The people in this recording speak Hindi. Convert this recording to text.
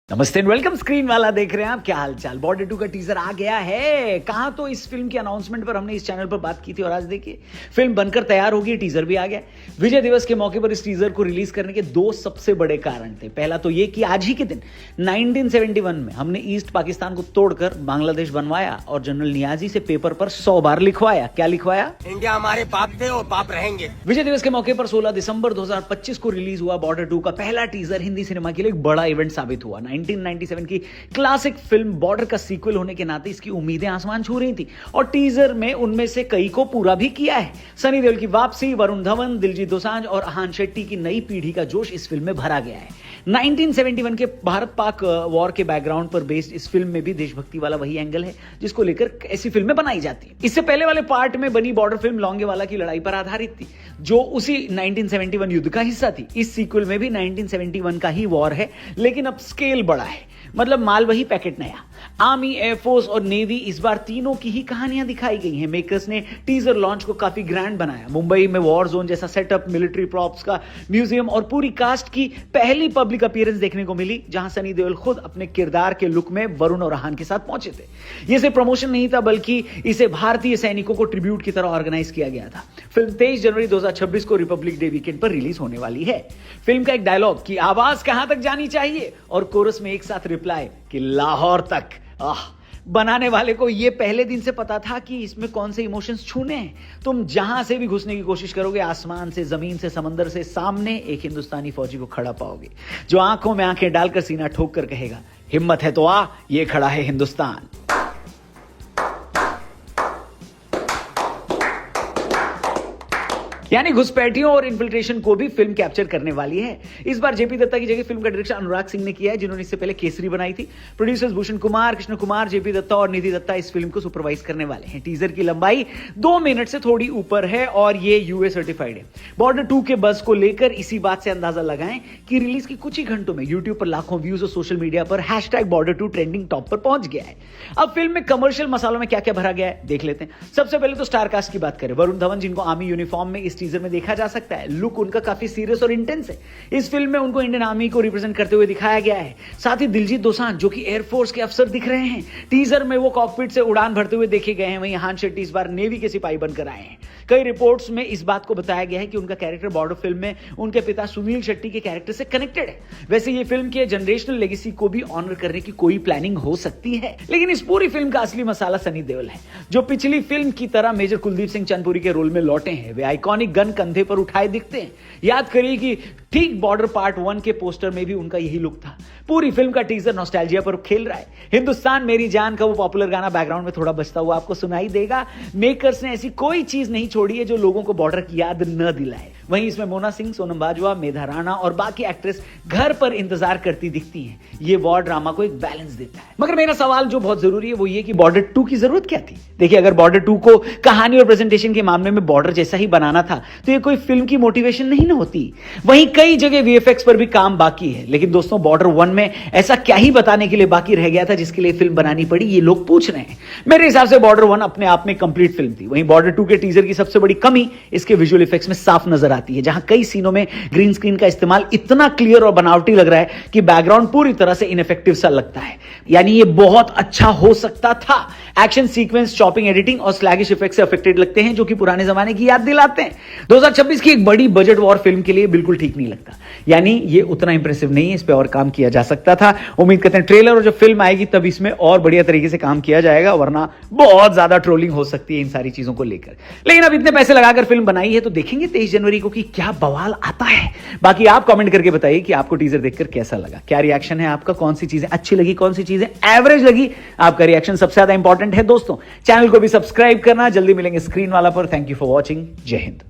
नमस्ते एंड वेलकम। स्क्रीन वाला देख रहे हैं आप। क्या हालचाल। बॉर्डर 2 का टीजर आ गया है। कहा तो इस फिल्म की अनाउंसमेंट पर हमने इस चैनल पर बात की थी और आज देखिए फिल्म बनकर तैयार होगी, टीजर भी आ गया। विजय दिवस के मौके पर इस टीजर को रिलीज करने के दो सबसे बड़े कारण थे। पहला तो ये कि आज ही के दिन 1971 में हमने ईस्ट पाकिस्तान को तोड़कर बांग्लादेश बनवाया और जनरल नियाजी से पेपर पर 100 बार लिखवाया। क्या लिखवाया? इंडिया हमारे बाप थे और बाप रहेंगे। विजय दिवस के मौके पर 16 दिसंबर 2025 को रिलीज हुआ बॉर्डर 2 का पहला टीजर हिंदी सिनेमा के लिए एक बड़ा इवेंट साबित हुआ। 1997 की क्लासिक फिल्म बॉर्डर का सीक्वल होने के नाते इसकी उम्मीदें आसमान छू रही थी और टीजर में उनमें से कई को पूरा भी किया है। सनी देओल की वापसी, वरुण धवन, दिलजीत दोसांझ और अहान शेट्टी की नई पीढ़ी का जोश इस फिल्म में भरा गया है। 1971 के भारत पाक वॉर के बैकग्राउंड पर बेस्ड इस फिल्म में भी देशभक्ति वाला वही एंगल है जिसको लेकर ऐसी फिल्में बनाई जाती है। इससे पहले वाले पार्ट में बनी बॉर्डर फिल्म लोंगेवाला की लड़ाई पर आधारित थी जो उसी 1971 युद्ध का हिस्सा थी। इस सीक्वल में भी 1971 का ही वॉर है लेकिन अब स्केल बड़ा है, मतलब माल वही, पैकेट नया। आर्मी, एयरफोर्स और नेवी इस बार तीनों की ही कहानियां दिखाई गई हैं। मेकर्स ने टीजर लॉन्च को काफी ग्रैंड बनाया। मुंबई में वॉर जोन जैसा सेटअप, मिलिट्री प्रॉप्स का म्यूजियम और पूरी कास्ट की पहली पब्लिक अपीयरेंस देखने को मिली जहां सनी देओल खुद अपने किरदार के लुक में वरुण और अहान के साथ पहुंचे थे। यह सिर्फ प्रमोशन नहीं था बल्कि इसे भारतीय सैनिकों को ट्रिब्यूट की तरह ऑर्गेनाइज किया गया था। फिल्म 23 जनवरी 2026 को रिपब्लिक डे वीकेंड पर रिलीज होने वाली है। फिल्म का एक डायलॉग कि आवाज कहां तक जानी चाहिए और कोरस में एक साथ रिप्लाई कि लाहौर तक। बनाने वाले को यह पहले दिन से पता था कि इसमें कौन से इमोशंस छूने हैं। तुम जहां से भी घुसने की कोशिश करोगे, आसमान से, जमीन से, समंदर से, सामने एक हिंदुस्तानी फौजी को खड़ा पाओगे जो आंखों में आंखें डालकर सीना ठोक कर कहेगा, हिम्मत है तो आ, ये खड़ा है हिंदुस्तान। यानी घुसपैठियों और इन्फिल्ट्रेशन को भी फिल्म कैप्चर करने वाली है। इस बार जेपी दत्ता की जगह फिल्म का डायरेक्शन अनुराग सिंह ने किया है जिन्होंने इससे पहले केसरी बनाई थी। प्रोड्यूसर्स भूषण कुमार, कृष्ण कुमार, जेपी दत्ता और निधि दत्ता इस फिल्म को सुपरवाइज करने वाले हैं। टीजर की लंबाई 2 मिनट से थोड़ी ऊपर है और ये यूए सर्टिफाइड है। बॉर्डर 2 के बज़ को लेकर इसी बात से अंदाजा लगाएं कि रिलीज के कुछ ही घंटों में यूट्यूब पर लाखों व्यूज और सोशल मीडिया पर #Border2 ट्रेंडिंग टॉप पर पहुंच गया है। अब फिल्म में कमर्शियल मसालों में क्या क्या भरा गया है देख लेते हैं। सबसे पहले तो स्टार कास्ट की बात करें। वरुण धवन जिनको आर्मी यूनिफॉर्म में इस टीजर में देखा जा सकता है। लुक उनका काफी सीरियस और इंटेंस है। इस फिल्म में उनको इंडियन आर्मी को रिप्रेजेंट करते हुए दिखाया गया है। साथ ही दिलजीत दोसांझ जो कि एयरफोर्स के अफसर दिख रहे हैं। टीजर में वो कॉकपिट से उड़ान भरते हुए देखे गए हैं। वहीं अहान शेट्टी इस बार नेवी के सिपाही बनकर आए हैं। कई रिपोर्ट्स में इस बात को बताया गया है कि उनका कैरेक्टर बॉर्डर फिल्म में उनके पिता सुनील शेट्टी के कैरेक्टर से कनेक्टेड है। वैसे ये फिल्म के जनरेशनल लेगेसी को भी ऑनर करने की कोई प्लानिंग हो सकती है, लेकिन इस पूरी फिल्म का असली मसाला सनी देओल है जो पिछली फिल्म की तरह मेजर कुलदीप सिंह चंदपुरी के रोल में लौटे हैं। वे आइकॉनिक गन कंधे पर उठाए दिखते हैं। याद करिए कि ठीक बॉर्डर पार्ट 1 के पोस्टर में भी उनका यही लुक था। पूरी फिल्म का टीजर नॉस्टैल्जिया पर खेल रहा है। हिंदुस्तान मेरी जान का वो पॉपुलर गाना बैकग्राउंड में थोड़ा बजता हुआ आपको सुनाई देगा। मेकर्स ने ऐसी कोई चीज नहीं छोड़ी है जो लोगों को बॉर्डर की याद न दिलाए। वहीं इसमें मोना सिंह, सोनम बाजवा, मेधा राणा और बाकी एक्ट्रेस घर पर इंतजार करती दिखती हैं। ये वॉर ड्रामा को एक बैलेंस देता है। मगर मेरा सवाल जो बहुत जरूरी है वो ये कि बॉर्डर 2 की जरूरत क्या थी। देखिए, अगर बॉर्डर 2 को कहानी और प्रेजेंटेशन के मामले में बॉर्डर जैसा ही बनाना था तो ये कोई फिल्म की मोटिवेशन नहीं ना होती। वहीं कई जगह वीएफएक्स पर भी काम बाकी है। लेकिन दोस्तों, बॉर्डर 1 में ऐसा क्या ही बताने के लिए बाकी रह गया था जिसके लिए फिल्म बनानी पड़ी, ये लोग पूछ रहे हैं। मेरे हिसाब से बॉर्डर 1 अपने आप में कंप्लीट फिल्म थी। वहीं बॉर्डर 2 के टीजर की सबसे बड़ी कमी इसके विजुअल इफेक्ट्स में साफ नजर आती है, जहां कई सीनों में ग्रीन स्क्रीन का इस्तेमाल इतना क्लियर और बनावटी लग रहा है कि बैकग्राउंड पूरी तरह से इनइफेक्टिव सा लगता है। यानी ये बहुत अच्छा हो सकता था। एक्शन सीक्वेंस, चॉपिंग, एडिटिंग और स्लैगिश इफेक्ट से अफेक्टेड लगते हैं जो कि पुराने जमाने की याद दिलाते हैं। 2026 की एक बड़ी बजट वॉर फिल्म के लिए बिल्कुल ठीक नहीं लगता। यानी ये उतना इंप्रेसिव नहीं है। इस पे और काम किया जा सकता था। उम्मीद करते हैं ट्रेलर और जब फिल्म आएगी तब इसमें और बढ़िया तरीके से काम किया जाएगा, वरना बहुत ज्यादा ट्रोलिंग हो सकती है इन सारी चीजों को लेकर। लेकिन अब इतने पैसे लगाकर फिल्म बनाई है तो देखेंगे 23 जनवरी को कि क्या बवाल आता है। बाकी आप कमेंट करके बताइए कि आपको टीजर देखकर कैसा लगा, क्या रिएक्शन है आपका, कौन सी चीजें अच्छी लगी, कौन सी चीजें एवरेज लगी। आपका रिएक्शन सबसे ज्यादा इंपॉर्टेंट है। दोस्तों, चैनल को भी सब्सक्राइब करना। जल्दी मिलेंगे स्क्रीन वाला पर। Thank you for watching. जय हिंद।